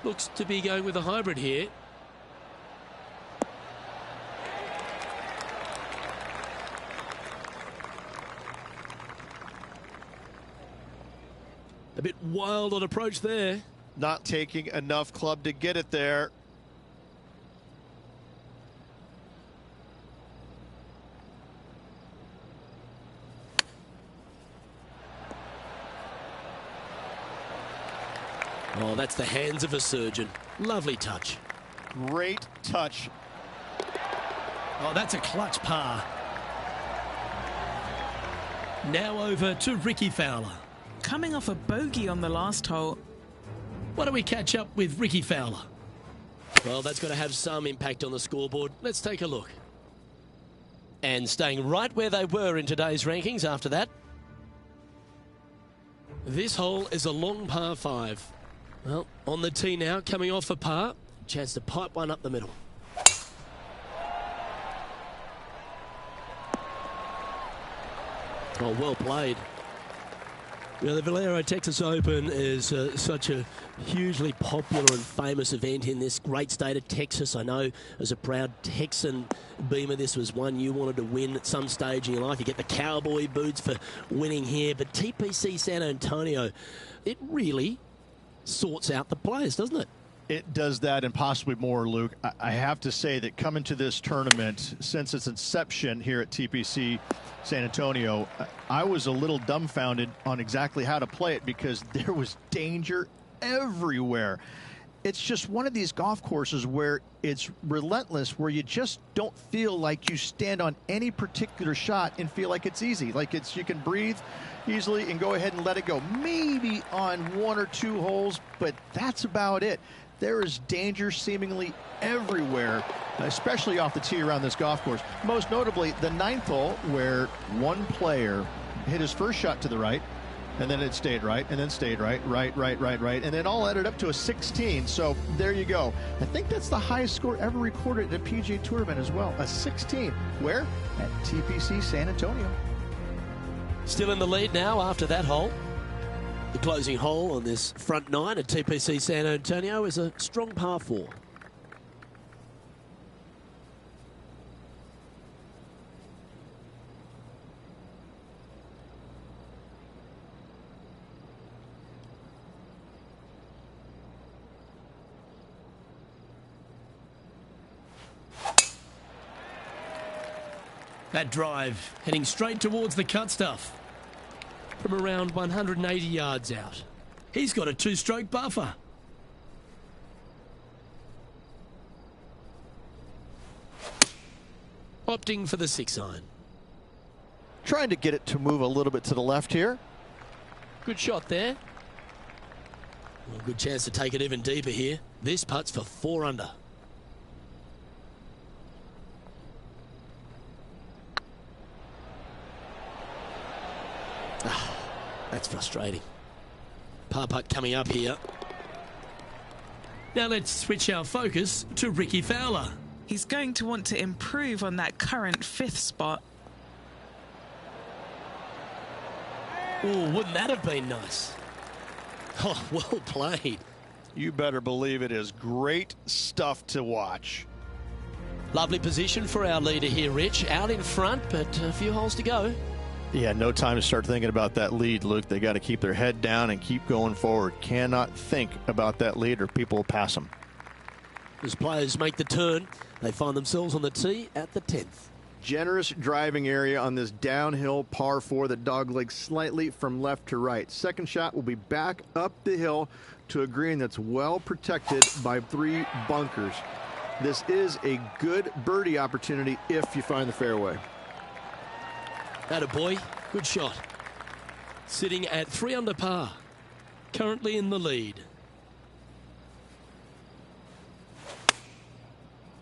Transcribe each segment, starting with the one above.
Looks to be going with a hybrid here. A bit wild on approach there. Not taking enough club to get it there. Oh, that's the hands of a surgeon. Lovely touch. Great touch. Oh, that's a clutch par. Now over to Rickie Fowler. Coming off a bogey on the last hole. Why don't we catch up with Rickie Fowler? Well, that's going to have some impact on the scoreboard. Let's take a look. And staying right where they were in today's rankings after that. This hole is a long par 5. Well, on the tee now, coming off a par. Chance to pipe one up the middle. Oh, well played. You know, the Valero Texas Open is such a hugely popular and famous event in this great state of Texas. I know as a proud Texan, Beamer, this was one you wanted to win at some stage in your life. You get the cowboy boots for winning here. But TPC San Antonio, it really sorts out the players, doesn't it? It does that and possibly more, Luke. I have to say that coming to this tournament, since its inception here at TPC San Antonio, I was a little dumbfounded on exactly how to play it because there was danger everywhere. It's just one of these golf courses where it's relentless, where you just don't feel like you stand on any particular shot and feel like it's easy. Like you can breathe easily and go ahead and let it go. Maybe on 1 or 2 holes, but that's about it. There is danger seemingly everywhere, especially off the tee around this golf course. Most notably, the 9th hole, where one player hit his first shot to the right, and then it stayed right, and then stayed right, and then all added up to a 16. So there you go. I think that's the highest score ever recorded at a PGA Tour event as well, a 16. Where? At TPC San Antonio. Still in the lead now after that hole. The closing hole on this front 9 at TPC San Antonio is a strong par 4. That drive heading straight towards the cut stuff. From around 180 yards out. He's got a 2-stroke buffer. Opting for the 6-iron. Trying to get it to move a little bit to the left here. Good shot there. Well, good chance to take it even deeper here. This putt's for 4 under. That's frustrating. Par putt coming up here. Now let's switch our focus to Rickie Fowler. He's going to want to improve on that current 5th spot. Oh, wouldn't that have been nice? Oh, well played. You better believe it is great stuff to watch. Lovely position for our leader here, Rich. Out in front, but a few holes to go. Yeah, no time to start thinking about that lead, Luke. They got to keep their head down and keep going forward. Cannot think about that lead or people will pass them. As players make the turn, they find themselves on the tee at the 10th. Generous driving area on this downhill par 4 that doglegs slightly from left to right. Second shot will be back up the hill to a green that's well protected by 3 bunkers. This is a good birdie opportunity if you find the fairway. Attaboy, good shot. Sitting at 3 under par. Currently in the lead.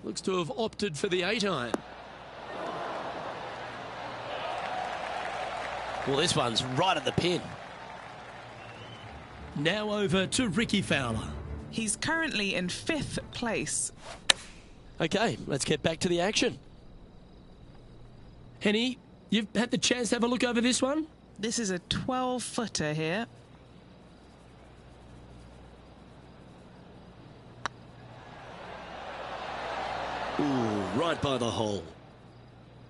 Looks to have opted for the 8-iron. Well, this one's right at the pin. Now over to Rickie Fowler. He's currently in 5th place. Okay, let's get back to the action. Henny, you've had the chance to have a look over this one? This is a 12-footer here. Ooh, right by the hole.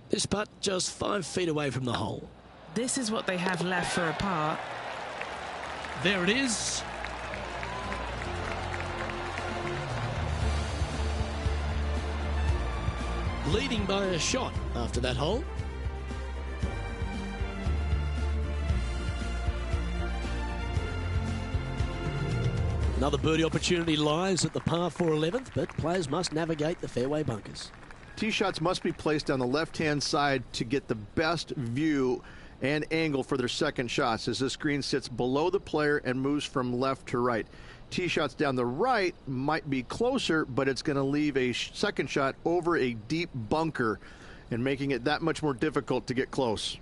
This putt just 5 feet away from the hole. This is what they have left for a par. There it is. Leading by a shot after that hole. Another birdie opportunity lies at the par 4 11th, but players must navigate the fairway bunkers. Tee shots must be placed on the left-hand side to get the best view and angle for their second shots, as this green sits below the player and moves from left to right. Tee shots down the right might be closer, but it's going to leave a second shot over a deep bunker and making it that much more difficult to get close.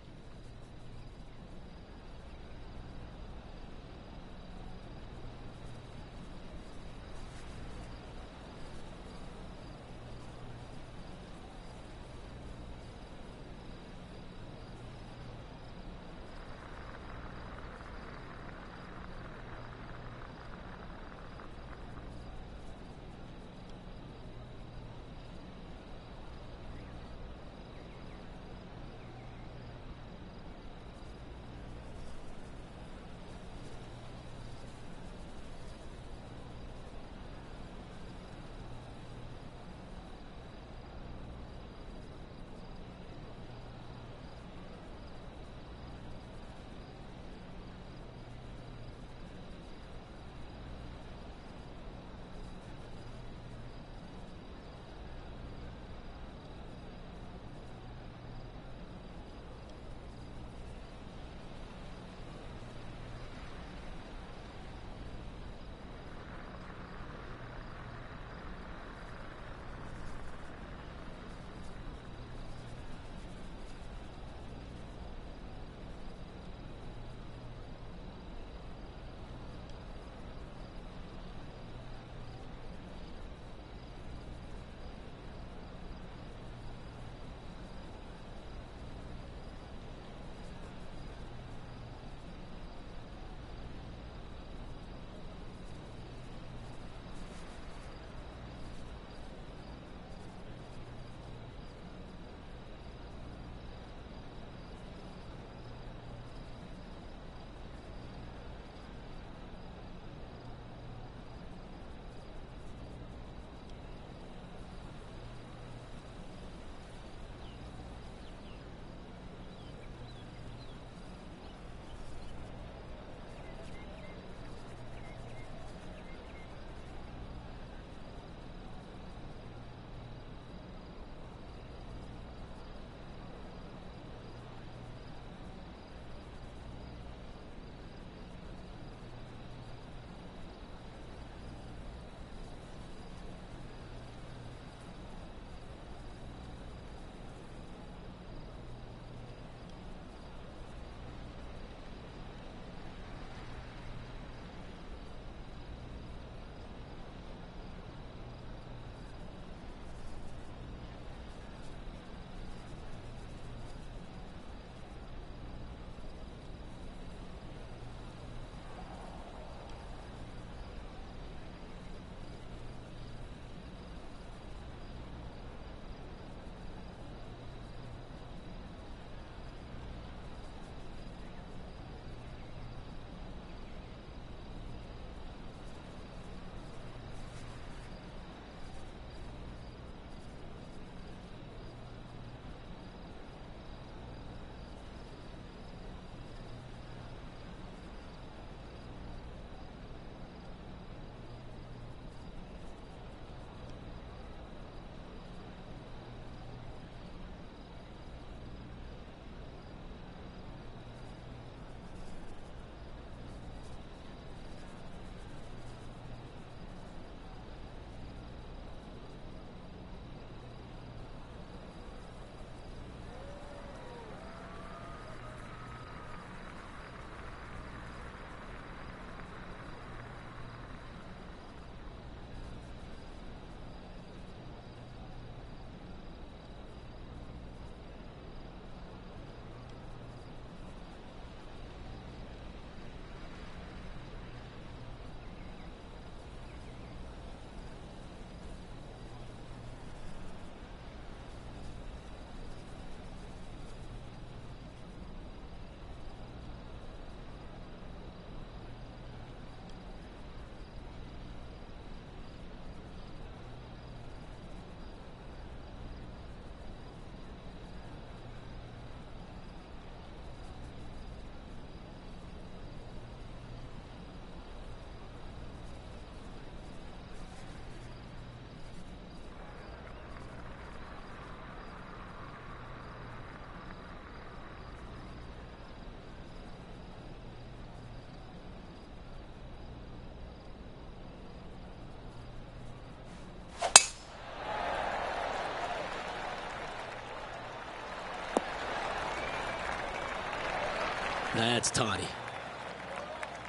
That's tidy.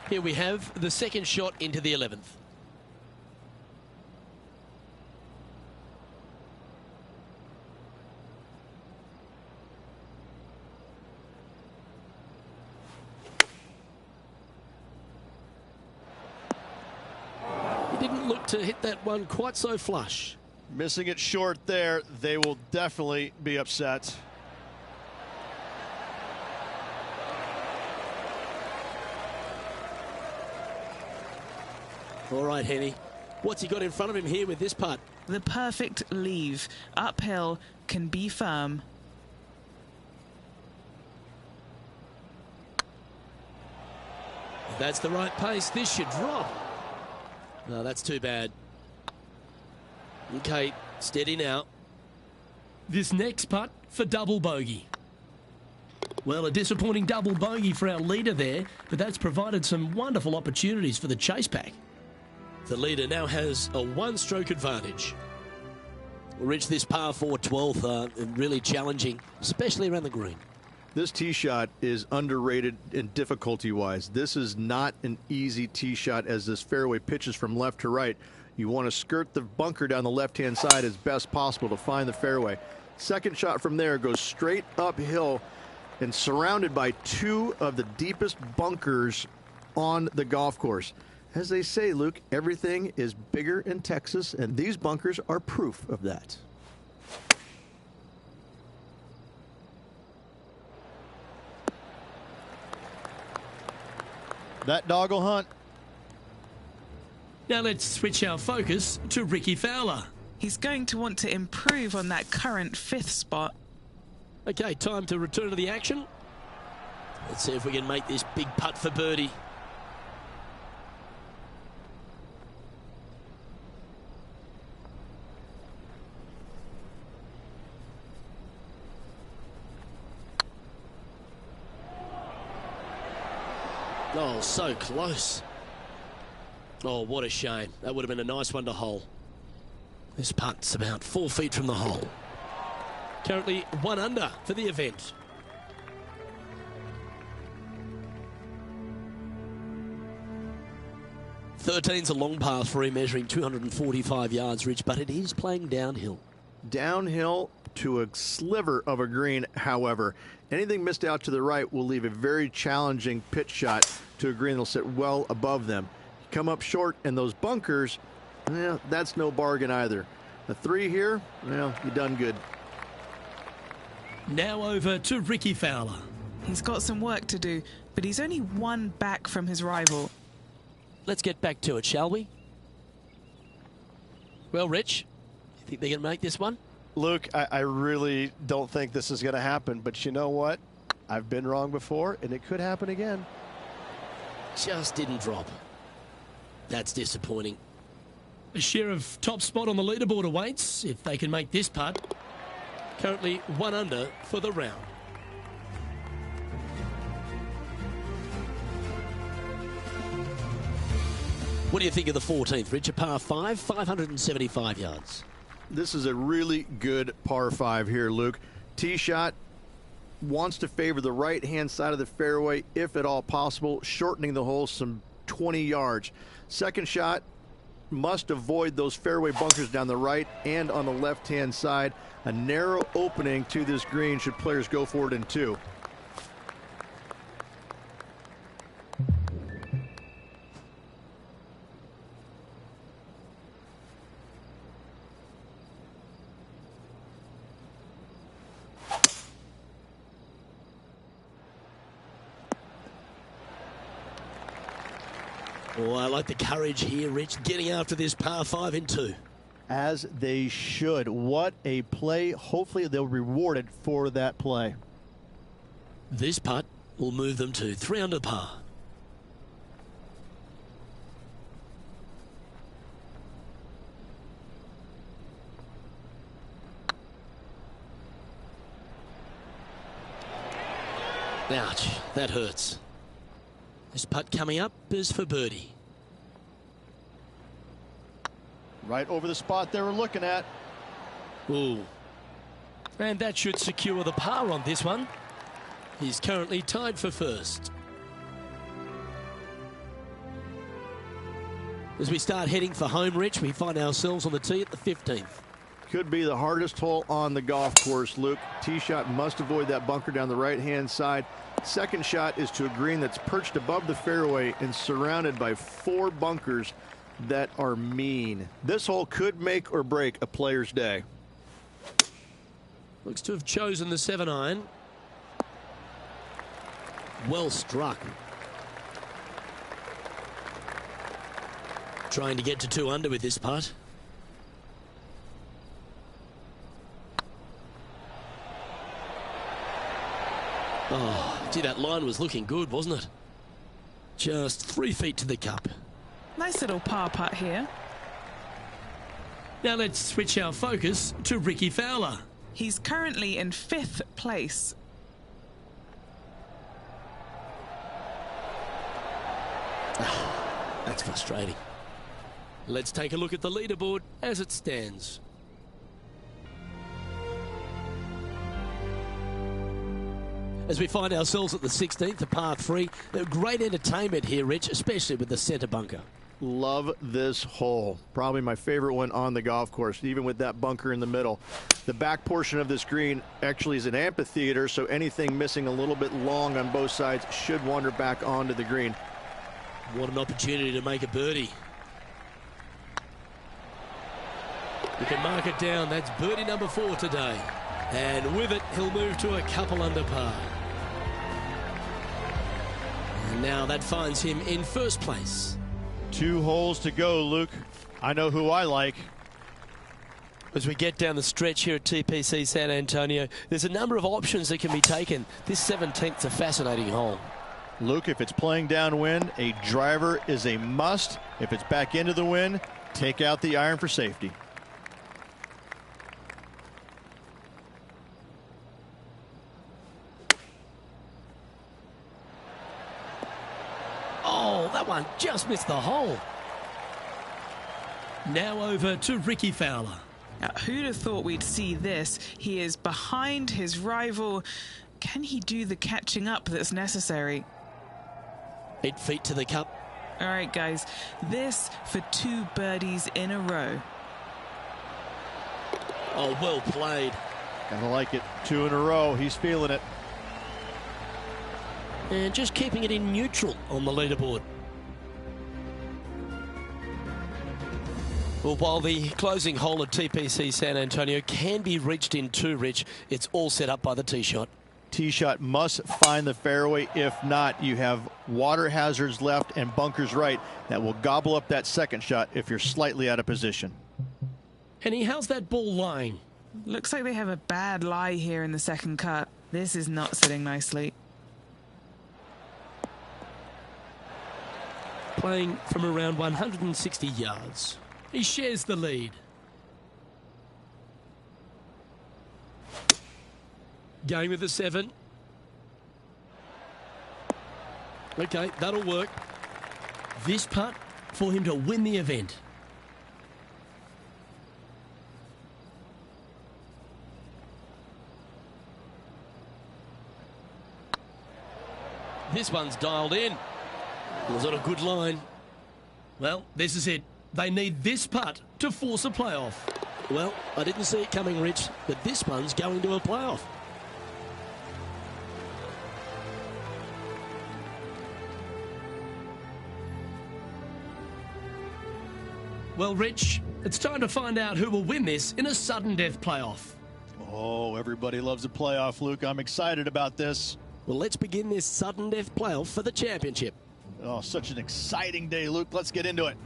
Here we have the second shot into the 11th. He didn't look to hit that one quite so flush. Missing it short there, they will definitely be upset. All right, Henny. What's he got in front of him here with this putt? The perfect leave. Uphill, can be firm. If that's the right pace, this should drop. No, that's too bad. Okay, steady now. This next putt for double bogey. Well, a disappointing double bogey for our leader there, but that's provided some wonderful opportunities for the chase pack. The leader now has a one-stroke advantage. We'll reach this par 4 12th, really challenging, especially around the green. This tee shot is underrated in difficulty-wise. This is not an easy tee shot as this fairway pitches from left to right. You want to skirt the bunker down the left-hand side as best possible to find the fairway. Second shot from there goes straight uphill and surrounded by two of the deepest bunkers on the golf course. As they say, Luke, everything is bigger in Texas, and these bunkers are proof of that. That dog will hunt. Now let's switch our focus to Rickie Fowler. He's going to want to improve on that current 5th spot. Okay, time to return to the action. Let's see if we can make this big putt for birdie. Oh, so close. Oh, what a shame. That would have been a nice one to hole. This putt's about 4 feet from the hole. Currently 1 under for the event. Thirteen's a long par 3, measuring 245 yards, Rich, but it is playing downhill. Downhill to a sliver of a green, however. Anything missed out to the right will leave a very challenging pitch shot to a green that'll sit well above them. Come up short in those bunkers, well, that's no bargain either. The 3 here, well, you done good. Now over to Rickie Fowler. He's got some work to do, but he's only 1 back from his rival. Let's get back to it, shall we? Well, Rich, you think they're going to make this one? Luke, I really don't think this is going to happen, but you know what? I've been wrong before, and it could happen again. Just didn't drop. That's disappointing. A share of top spot on the leaderboard awaits if they can make this putt. Currently 1 under for the round. What do you think of the 14th, Rich? A par 5, 575 yards. This is a really good par 5 here, Luke. Tee shot wants to favor the right-hand side of the fairway, if at all possible, shortening the hole some 20 yards. Second shot must avoid those fairway bunkers down the right and on the left-hand side. A narrow opening to this green should players go for it in 2. Oh, I like the courage here, Rich, getting after this par 5 in 2. As they should. What a play. Hopefully they'll be rewarded for that play. This putt will move them to 3 under par. Ouch, that hurts. This putt coming up is for birdie. Right over the spot they were looking at. Ooh. And that should secure the par on this one. He's currently tied for first. As we start heading for home, Rich, we find ourselves on the tee at the 15th. Could be the hardest hole on the golf course, Luke. Tee shot must avoid that bunker down the right-hand side. Second shot is to a green that's perched above the fairway and surrounded by 4 bunkers that are mean. This hole could make or break a player's day. Looks to have chosen the 7-iron. Well struck. Trying to get to 2 under with this putt. Oh, gee, that line was looking good, wasn't it? Just 3 feet to the cup. Nice little par putt here. Now let's switch our focus to Ricky Fowler. He's currently in 5th place. That's frustrating. Let's take a look at the leaderboard as it stands. As we find ourselves at the 16th, the par 3. Great entertainment here, Rich, especially with the centre bunker. Love this hole. Probably my favorite one on the golf course, even with that bunker in the middle. The back portion of this green actually is an amphitheater, so anything missing a little bit long on both sides should wander back onto the green. What an opportunity to make a birdie. You can mark it down. That's birdie number 4 today. And with it, he'll move to a couple under par. And now that finds him in first place. 2 holes to go, Luke. I know who I like. As we get down the stretch here at TPC San Antonio, there's a number of options that can be taken. This 17th's a fascinating hole. Luke, if it's playing downwind, a driver is a must. If it's back into the wind, take out the iron for safety. Oh, that one just missed the hole. Now over to Ricky Fowler. Now, who'd have thought we'd see this? He is behind his rival. Can he do the catching up that's necessary? 8 feet to the cup. All right, guys, this for 2 birdies in a row. Oh, well played. Gotta like it. 2 in a row. He's feeling it. And just keeping it in neutral on the leaderboard. Well, while the closing hole at TPC San Antonio can be reached in 2, Rich, it's all set up by the tee shot. Tee shot must find the fairway. If not, you have water hazards left and bunkers right that will gobble up that second shot if you're slightly out of position. Henny, how's that ball lying? Looks like they have a bad lie here in the second cut. This is not sitting nicely. Playing from around 160 yards. He shares the lead. Going with the 7. Okay, that'll work. This putt for him to win the event. This one's dialed in. Was on a good line. Well, this is it. They need this putt to force a playoff. Well, I didn't see it coming, Rich, but this one's going to a playoff. Well, Rich, it's time to find out who will win this in a sudden death playoff. Oh, everybody loves a playoff, Luke. I'm excited about this. Well, let's begin this sudden death playoff for the championship. Oh, such an exciting day, Luke. Let's get into it.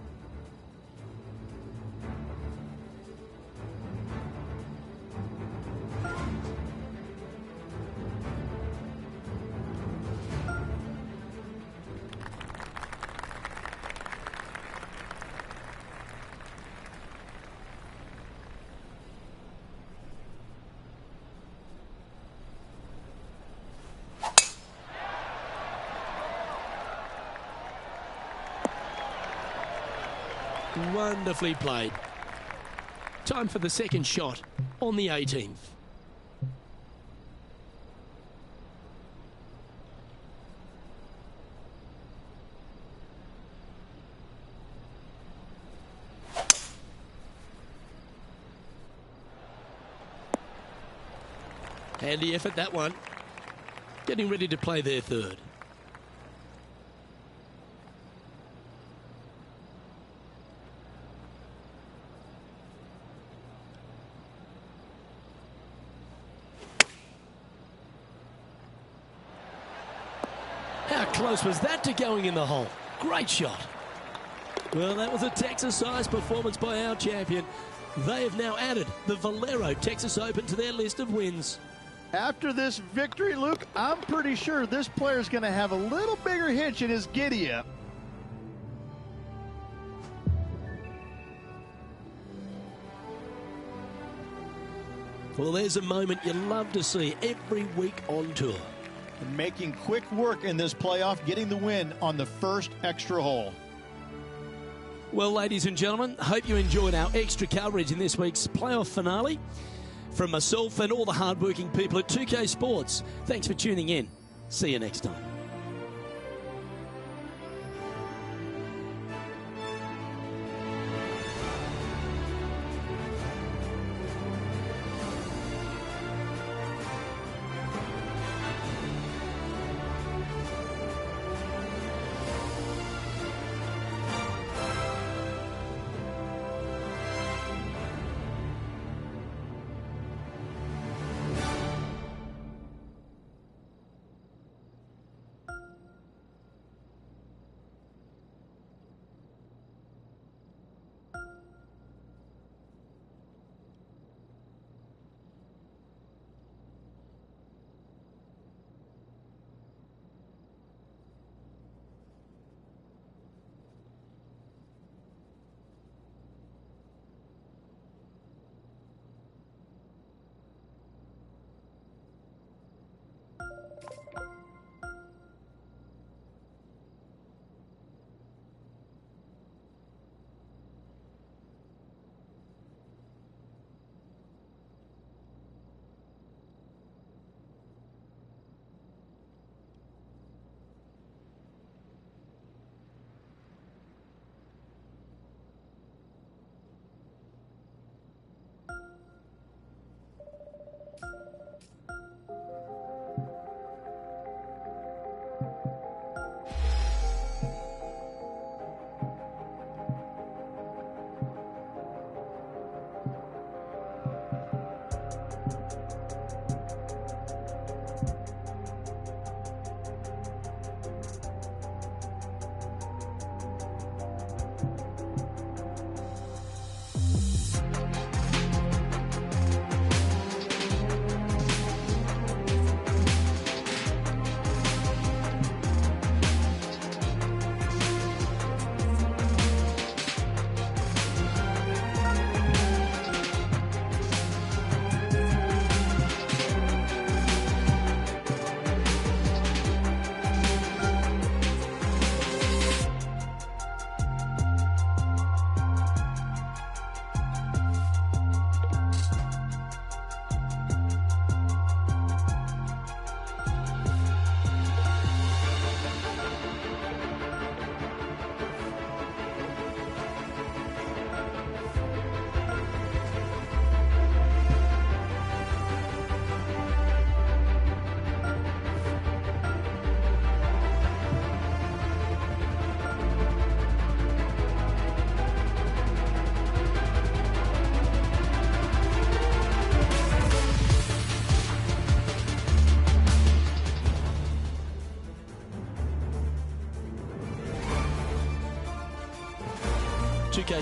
Wonderfully played. Time for the second shot on the 18th. Handy effort, that one. Getting ready to play their third. How close was that to going in the hole? Great shot. Well, that was a Texas-sized performance by our champion. They have now added the Valero Texas Open to their list of wins. After this victory, Luke, I'm pretty sure this player is going to have a little bigger hitch in his giddy-up. Well, there's a moment you love to see every week on tour. Making quick work in this playoff, getting the win on the first extra hole. Well, ladies and gentlemen, hope you enjoyed our extra coverage in this week's playoff finale. From myself and all the hardworking people at 2K Sports, thanks for tuning in. See you next time.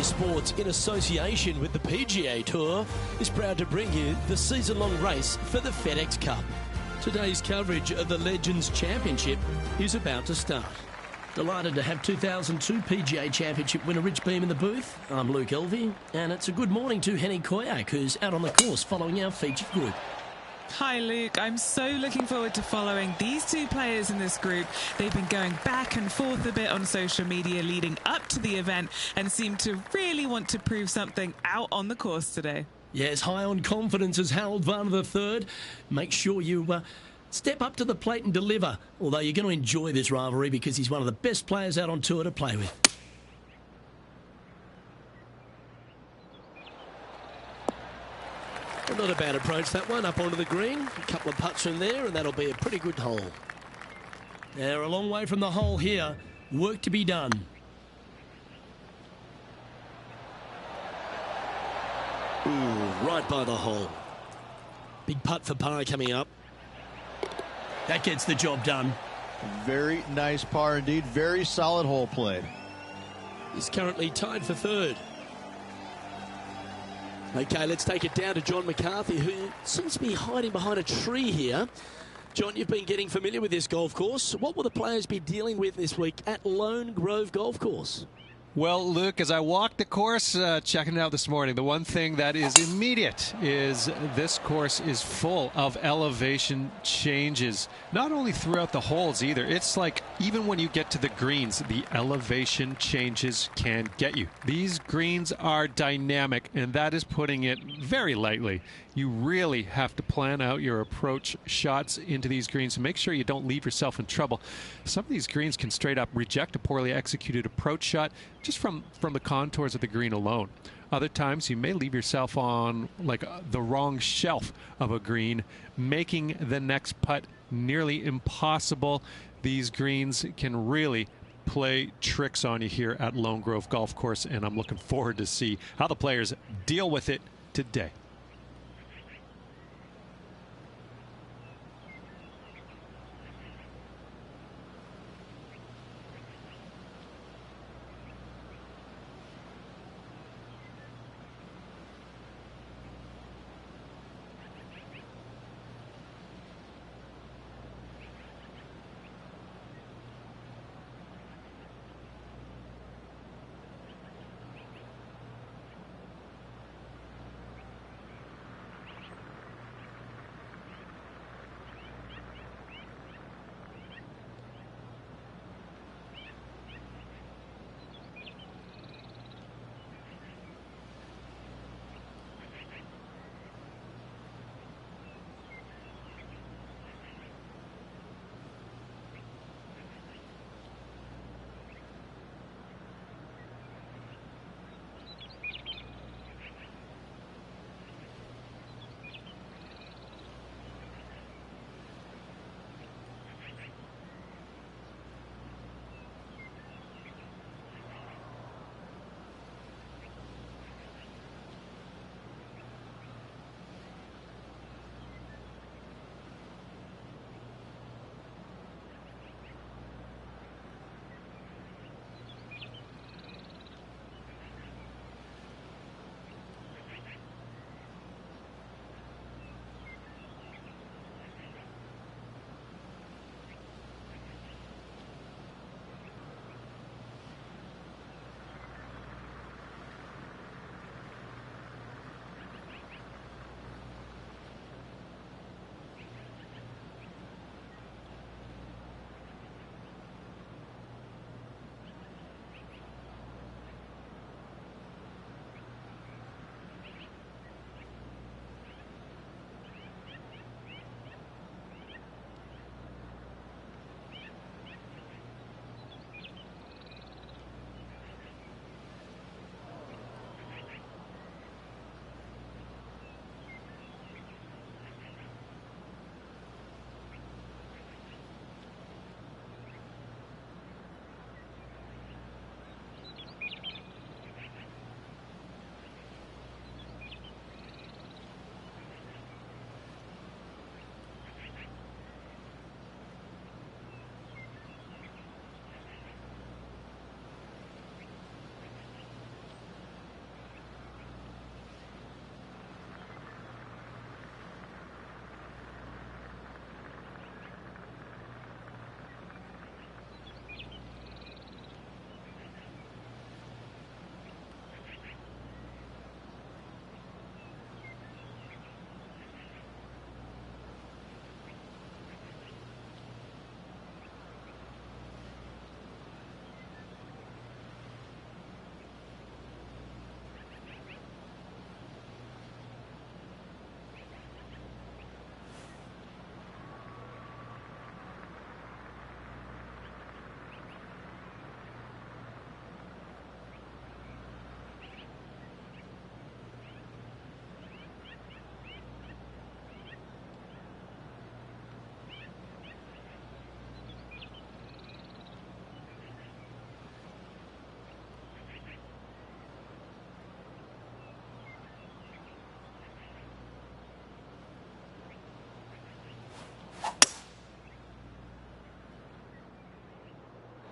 Sports, in association with the PGA Tour, is proud to bring you the season-long race for the FedEx Cup. Today's coverage of the Legends Championship is about to start. Delighted to have 2002 PGA Championship winner Rich Beem in the booth. I'm Luke Elvey, and it's a good morning to Henny Koyak, who's out on the course following our featured group. Hi Luke, I'm so looking forward to following these two players in this group. They've been going back and forth a bit on social media leading up to the event and seem to really want to prove something out on the course today. Yes, high on confidence as Harold Varner III. Make sure you step up to the plate and deliver, although you're going to enjoy this rivalry because he's one of the best players out on tour to play with. Not a bad approach, that one, up onto the green. A couple of putts from there, and that'll be a pretty good hole. They're a long way from the hole here. Work to be done. Ooh, right by the hole. Big putt for par coming up. That gets the job done. Very nice par indeed. Very solid hole played. He's currently tied for third. Okay, let's take it down to John McCarthy, who seems to be hiding behind a tree here. John, you've been getting familiar with this golf course. What will the players be dealing with this week at Lone Grove Golf Course? Well, Luke, as I walked the course, checking it out this morning, the one thing that is immediate is this course is full of elevation changes. Not only throughout the holes either. It's like even when you get to the greens, the elevation changes can get you. These greens are dynamic, and that is putting it very lightly. You really have to plan out your approach shots into these greens and make sure you don't leave yourself in trouble. Some of these greens can straight up reject a poorly executed approach shot just from the contours of the green alone. Other times you may leave yourself on like the wrong shelf of a green, making the next putt nearly impossible. These greens can really play tricks on you here at Lone Grove Golf Course, and I'm looking forward to see how the players deal with it today.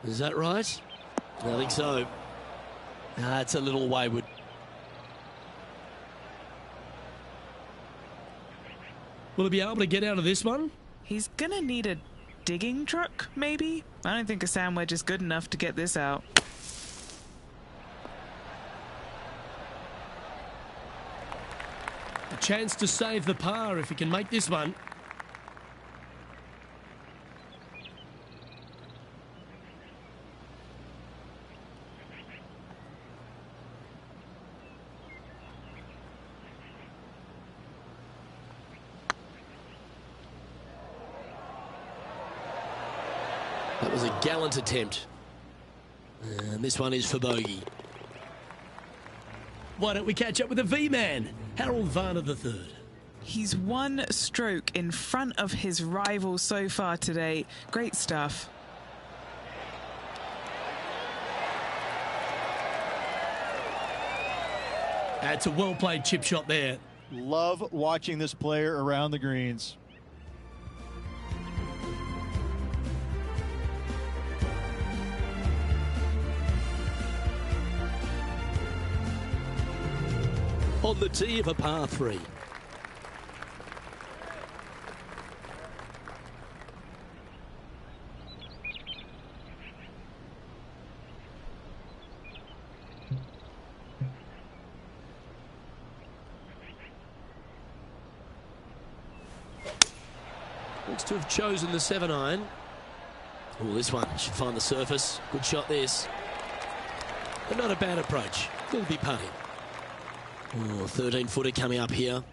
Is that right? I think so. It's a little wayward. Will he be able to get out of this one? He's going to need a digging truck, maybe? I don't think a sand wedge is good enough to get this out. A chance to save the par if he can make this one. That was a gallant attempt. And this one is for bogey. Why don't we catch up with the V-Man, Harold Varner III. He's one stroke in front of his rival so far today. Great stuff. That's a well-played chip shot there. Love watching this player around the greens. On the tee of a par 3. Looks to have chosen the 7-iron. Oh, this one should find the surface. Good shot this. But not a bad approach. Will be putting. Oh, 13-footer coming up here.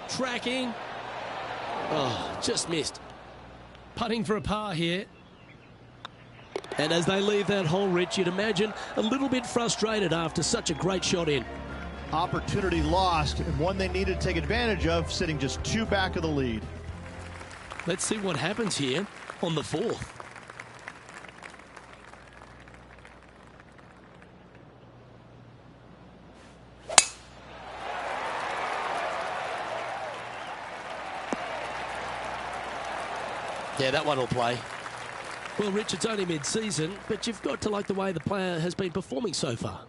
Tracking. Oh, just missed. Putting for a par here. And as they leave that hole, Rich, you'd imagine a little bit frustrated after such a great shot in. Opportunity lost, and one they needed to take advantage of, sitting just 2 back of the lead. Let's see what happens here on the 4th. Yeah, that one will play. Well, Rich, it's only mid-season, but you've got to like the way the player has been performing so far.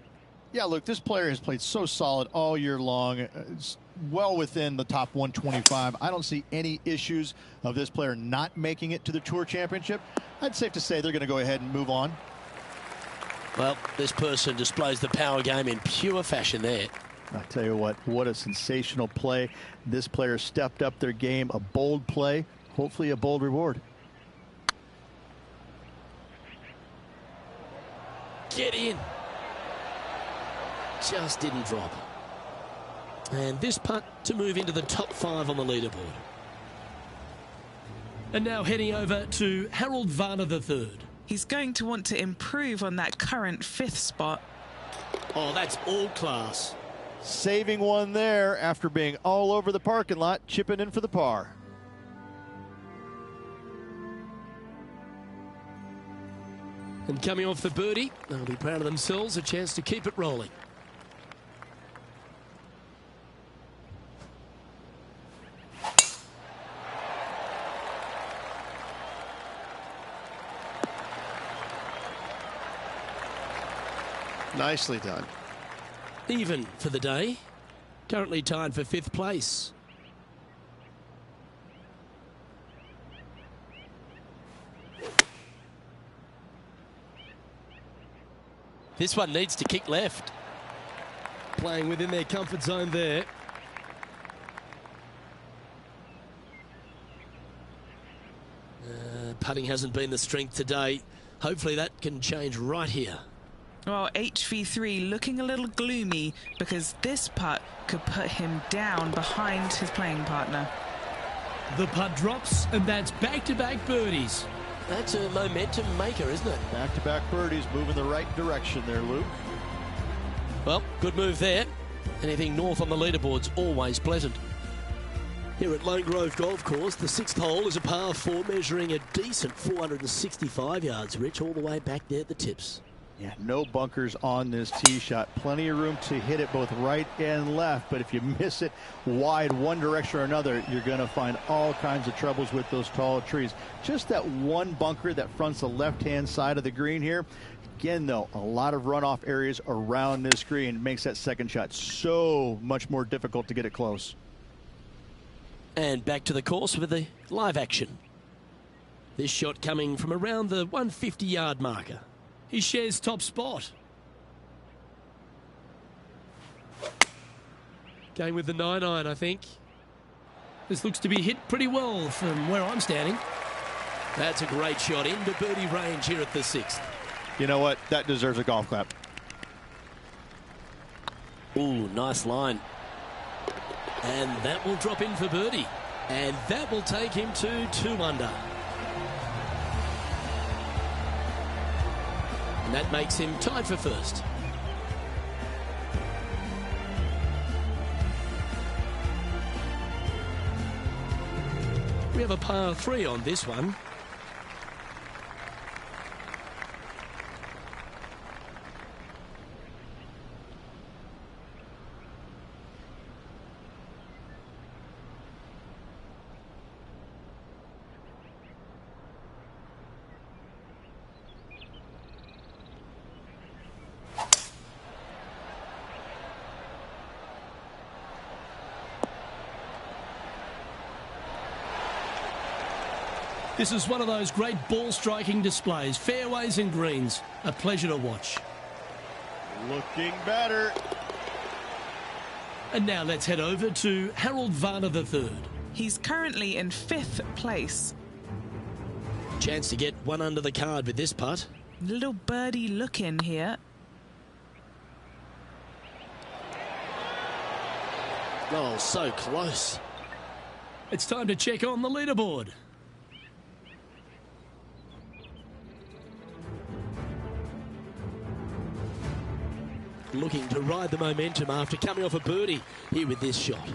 Yeah, look, this player has played so solid all year long. It's well within the top 125. I don't see any issues of this player not making it to the Tour Championship. I'd safe to say they're going to go ahead and move on. Well, this person displays the power game in pure fashion there. I'll tell you what a sensational play. This player stepped up their game, a bold play, hopefully a bold reward. Get in. Just didn't drop. And this putt to move into the top 5 on the leaderboard. And now heading over to Harold Varner III. He's going to want to improve on that current 5th spot. Oh, that's all class. Saving one there after being all over the parking lot, chipping in for the par. And coming off the birdie, they'll be proud of themselves, a chance to keep it rolling. Nicely done. Even for the day. Currently tied for 5th place. This one needs to kick left. Playing within their comfort zone there. Putting hasn't been the strength today. Hopefully that can change right here. Well, HV3 looking a little gloomy because this putt could put him down behind his playing partner. The putt drops, and that's back-to-back birdies. That's a momentum maker, isn't it? Back-to-back birdies, moving the right direction there, Luke. Well, good move there. Anything north on the leaderboard's always pleasant. Here at Lone Grove Golf Course, the 6th hole is a par 4 measuring a decent 465 yards, Rich, all the way back there at the tips. Yeah, no bunkers on this tee shot. Plenty of room to hit it both right and left, but if you miss it wide one direction or another, you're going to find all kinds of troubles with those tall trees. Just that one bunker that fronts the left-hand side of the green here. Again, though, a lot of runoff areas around this green makes that second shot so much more difficult to get it close. And back to the course with the live action. This shot coming from around the 150-yard marker. He shares top spot. Going with the 9-iron, I think. This looks to be hit pretty well from where I'm standing. That's a great shot into birdie range here at the 6th. You know what? That deserves a golf clap. Ooh, nice line. And that will drop in for birdie. And that will take him to 2 under. And that makes him tied for first. We have a par 3 on this one. This is one of those great ball striking displays. Fairways and greens. A pleasure to watch. Looking better. And now let's head over to Harold Varner III. He's currently in 5th place. Chance to get 1 under the card with this putt. Little birdie look in here. Oh, so close. It's time to check on the leaderboard. Looking to ride the momentum after coming off a birdie here with this shot.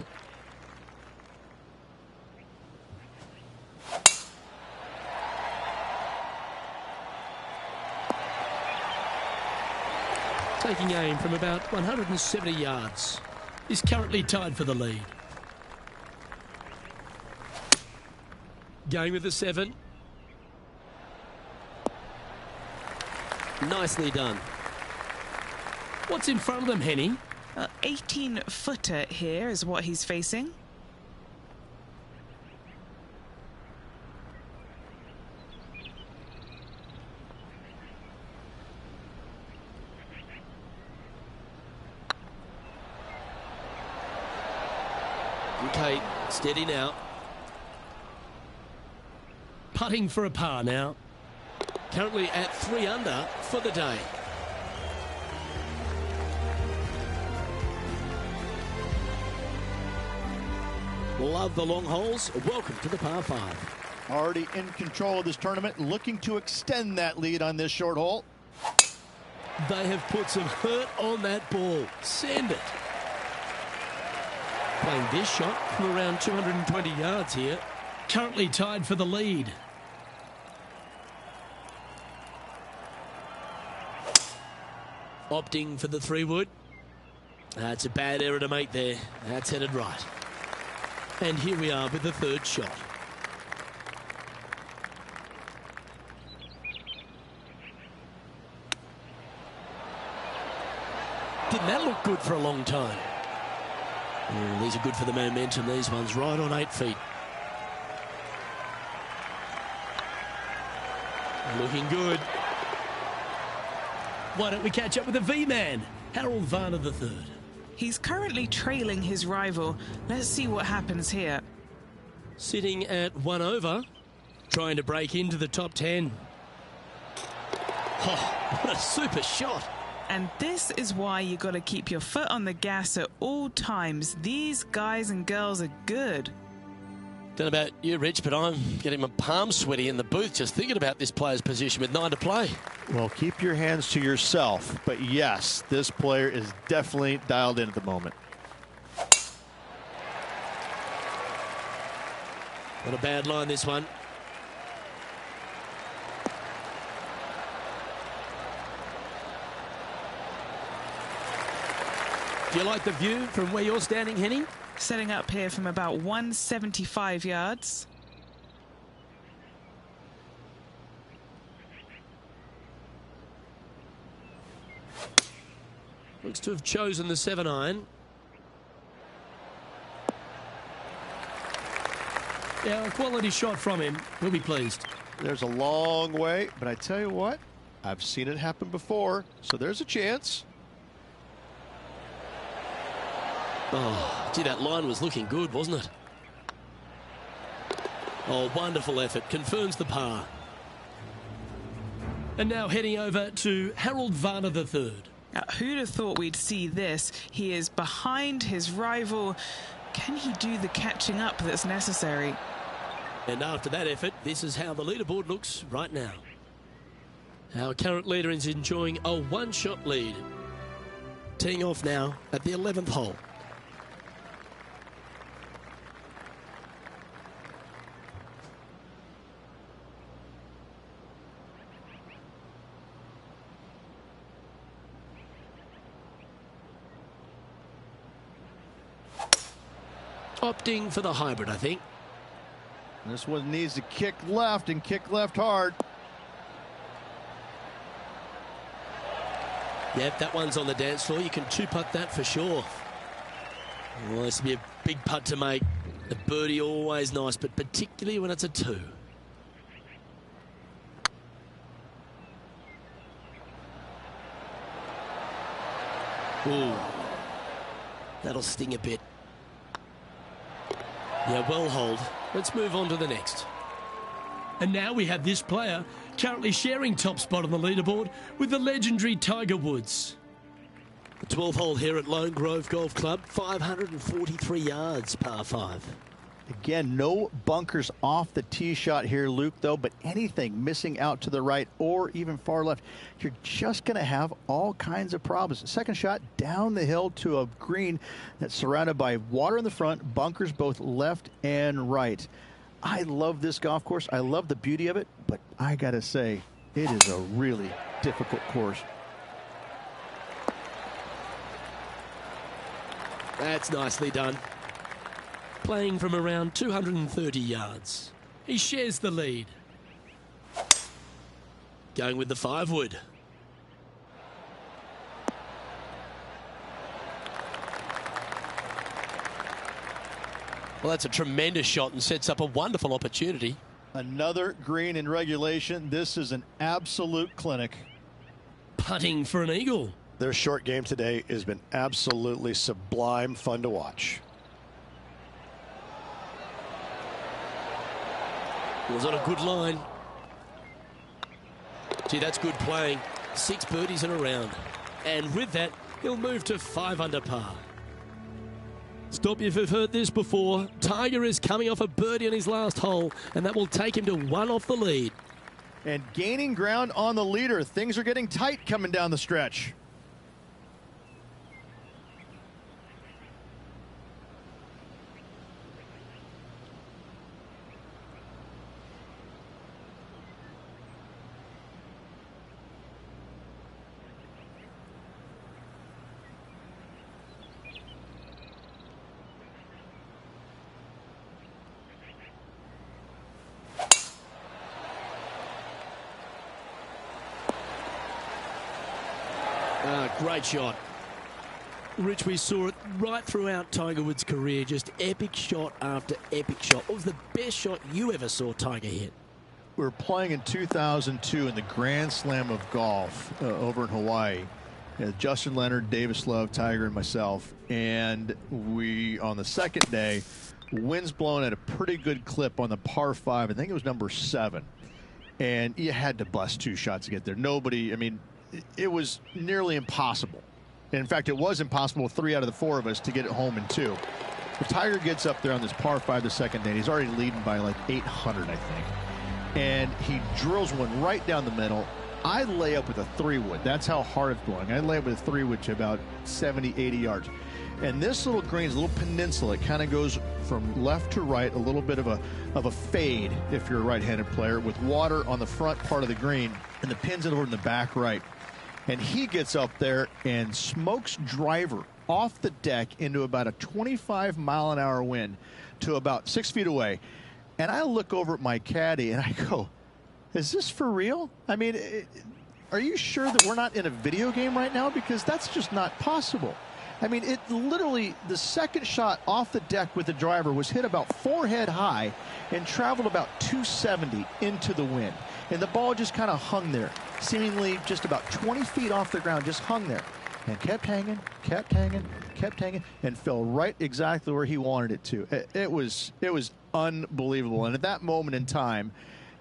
Taking aim from about 170 yards. He's currently tied for the lead. Going with the 7. Nicely done. What's in front of them, Henny? 18-footer here is what he's facing. Okay, steady now. Putting for a par now. Currently at 3 under for the day. Love the long holes. Welcome to the par 5. Already in control of this tournament, looking to extend that lead on this short hole. They have put some hurt on that ball. Send it. Playing this shot from around 220 yards here. Currently tied for the lead. Opting for the 3-wood. That's a bad error to make there. That's headed right. And here we are with the 3rd shot. Didn't that look good for a long time? These are good for the momentum. These ones right on 8 feet. Looking good. Why don't we catch up with the V-man, Harold Varner III? He's currently trailing his rival. Let's see what happens here. Sitting at 1 over, trying to break into the top 10. Oh, what a super shot. And this is why you got to keep your foot on the gas at all times. These guys and girls are good. Don't know about you, Rich, but I'm getting my palms sweaty in the booth just thinking about this player's position with 9 to play. Well, keep your hands to yourself. But yes, this player is definitely dialed in at the moment. Not a bad line, this one. Do you like the view from where you're standing, Henny? Setting up here from about 175 yards. Looks to have chosen the 7-iron. Yeah, a quality shot from him. He'll be pleased. There's a long way, but I tell you what, I've seen it happen before, so there's a chance. Oh, gee, that line was looking good, wasn't it? Oh, wonderful effort. Confirms the par. And now heading over to Harold Varner III. Now, who'd have thought we'd see this? He is behind his rival. Can he do the catching up that's necessary? And after that effort, this is how the leaderboard looks right now. Our current leader is enjoying a one-shot lead. Teeing off now at the 11th hole. Opting for the hybrid, I think. This one needs to kick left and kick left hard. Yep, that one's on the dance floor. You can two-putt that for sure. Well, this will be a big putt to make. A birdie always nice, but particularly when it's a 2. Ooh, that'll sting a bit. Yeah, well hold. Let's move on to the next. And now we have this player currently sharing top spot on the leaderboard with the legendary Tiger Woods. The 12th hole here at Lone Grove Golf Club, 543 yards, par 5. Again, no bunkers off the tee shot here, Luke, though, but anything missing out to the right or even far left, you're just going to have all kinds of problems. Second shot down the hill to a green that's surrounded by water in the front, bunkers both left and right. I love this golf course. I love the beauty of it, but I got to say, it is a really difficult course. That's nicely done. Playing from around 230 yards. He shares the lead. Going with the 5-wood. Well, that's a tremendous shot and sets up a wonderful opportunity. Another green in regulation. This is an absolute clinic. Putting for an eagle. Their short game today has been absolutely sublime fun to watch. Was on a good line. Gee, that's good playing. 6 birdies in a round. And with that, he'll move to 5 under par. Stop you if you've heard this before. Tiger is coming off a birdie on his last hole, and that will take him to 1 off the lead. And gaining ground on the leader. Things are getting tight coming down the stretch. Great shot. Rich, we saw it right throughout Tiger Woods' career. Just epic shot after epic shot. What was the best shot you ever saw Tiger hit? We were playing in 2002 in the Grand Slam of Golf over in Hawaii. Justin Leonard, Davis Love, Tiger, and myself. And we, on the second day, winds blowing at a pretty good clip on the par 5. I think it was number 7. And you had to bust 2 shots to get there. Nobody, I mean, it was nearly impossible. In fact, it was impossible with 3 out of the 4 of us to get it home in 2. But Tiger gets up there on this par 5 the second day, and he's already leading by like 800, I think. And he drills one right down the middle. I lay up with a 3-wood. That's how hard it's blowing. I lay up with a 3-wood to about 70, 80 yards. And this little green is a little peninsula. It kind of goes from left to right, a little bit of a fade if you're a right-handed player, with water on the front part of the green, and the pins over in the back right. And he gets up there and smokes driver off the deck into about a 25-mile-an-hour wind to about 6 feet away. And I look over at my caddy and I go, is this for real? I mean, are you sure that we're not in a video game right now? Because that's just not possible. I mean, it literally, the second shot off the deck with the driver was hit about forehead high and traveled about 270 into the wind. And the ball just kind of hung there, seemingly just about 20 feet off the ground, just hung there. And kept hanging, and fell right exactly where he wanted it to. It was unbelievable. And at that moment in time,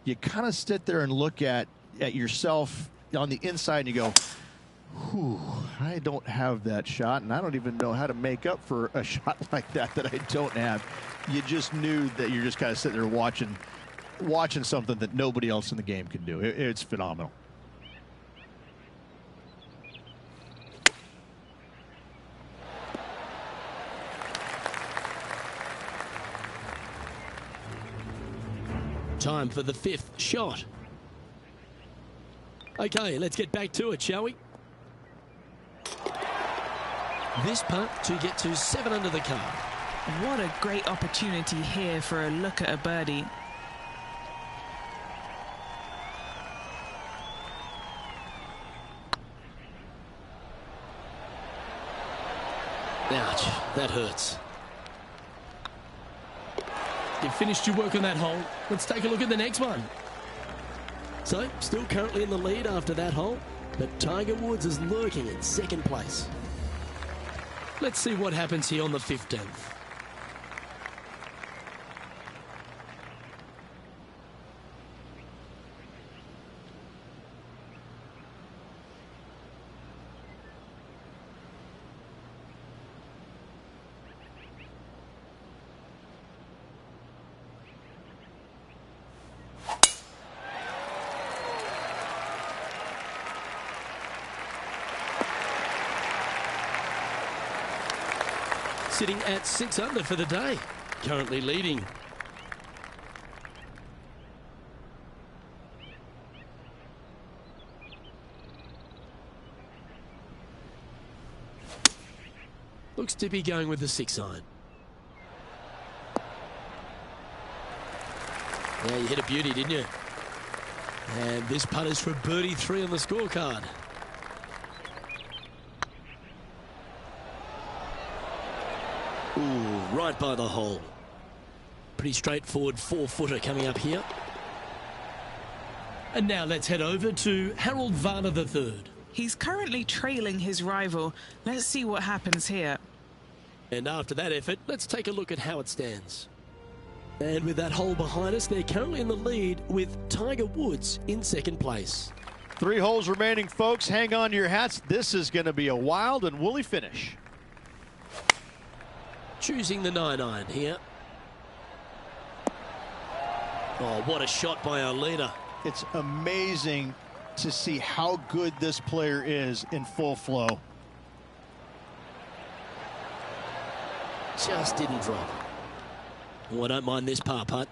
you kind of sit there and look at yourself on the inside and you go, whew, I don't have that shot, and I don't even know how to make up for a shot like that I don't have. You just knew that you're just kind of sitting there watching something that nobody else in the game can do. It's phenomenal. Time for the 5th shot. Okay, let's get back to it, shall we? This putt to get to 7 under the car. What a great opportunity here for a look at a birdie. Ouch, that hurts. You've finished your work on that hole. Let's take a look at the next one. So, still currently in the lead after that hole, but Tiger Woods is lurking in 2nd place. Let's see what happens here on the 15th. Sitting at 6 under for the day, currently leading. Looks to be going with the 6 iron. Yeah, you hit a beauty, didn't you? And this putt is for birdie 3 on the scorecard. Ooh, right by the hole. Pretty straightforward 4-footer coming up here. And now let's head over to Harold Varner III. He's currently trailing his rival. Let's see what happens here. And after that effort, let's take a look at how it stands. And with that hole behind us, they're currently in the lead with Tiger Woods in 2nd place. 3 holes remaining, folks. Hang on to your hats. This is going to be a wild and woolly finish. Choosing the 9 iron here. Oh, what a shot by our leader. It's amazing to see how good this player is in full flow. Just didn't drop. Oh, I don't mind this par putt.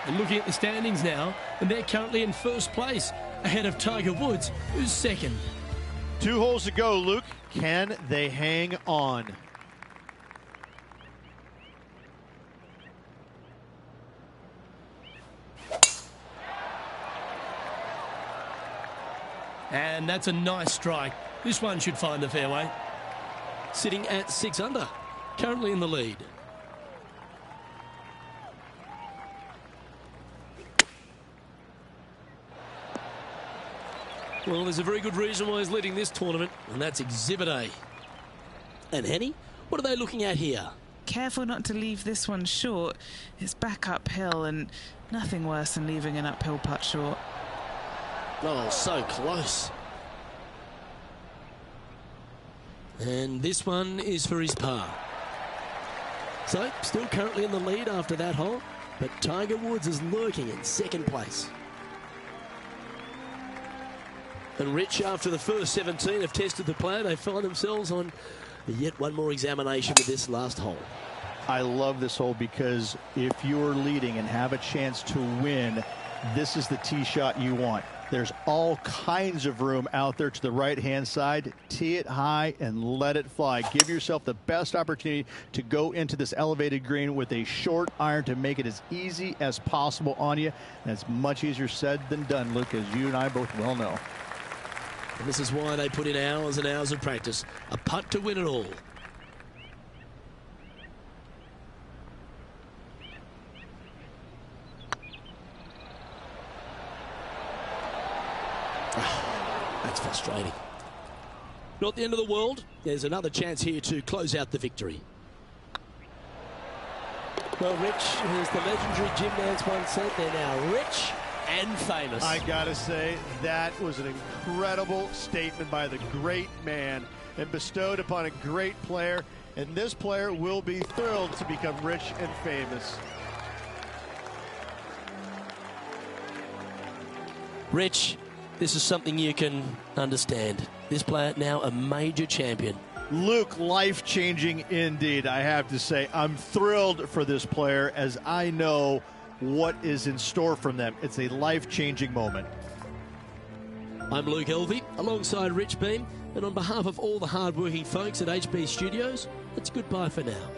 And looking at the standings now, and they're currently in 1st place, ahead of Tiger Woods, who's 2nd. 2 holes to go, Luke. Can they hang on? And that's a nice strike. This one should find the fairway. Sitting at 6 under, currently in the lead. Well, there's a very good reason why he's leading this tournament, and that's Exhibit A. And Henny, what are they looking at here? Careful not to leave this one short. It's back uphill, and nothing worse than leaving an uphill putt short. Oh, so close. And this one is for his par. So, still currently in the lead after that hole, but Tiger Woods is lurking in 2nd place. And Rich, after the first 17 have tested the play, they find themselves on yet one more examination with this last hole. I love this hole because if you're leading and have a chance to win, this is the tee shot you want. There's all kinds of room out there to the right-hand side. Tee it high and let it fly. Give yourself the best opportunity to go into this elevated green with a short iron to make it as easy as possible on you. And it's much easier said than done, Luke, as you and I both well know. And this is why they put in hours and hours of practice. A putt to win it all. That's frustrating. Not the end of the world. There's another chance here to close out the victory. Well, Rich, as the legendary Jim Nance once said, they're now rich and famous. I gotta say, that was an incredible statement by the great man and bestowed upon a great player. And this player will be thrilled to become rich and famous. Rich, this is something you can understand. This player now a major champion. Luke, life-changing indeed, I have to say. I'm thrilled for this player as I know what is in store from them. It's a life-changing moment. I'm Luke Elvey, alongside Rich Beem, and on behalf of all the hard-working folks at HB Studios, it's goodbye for now.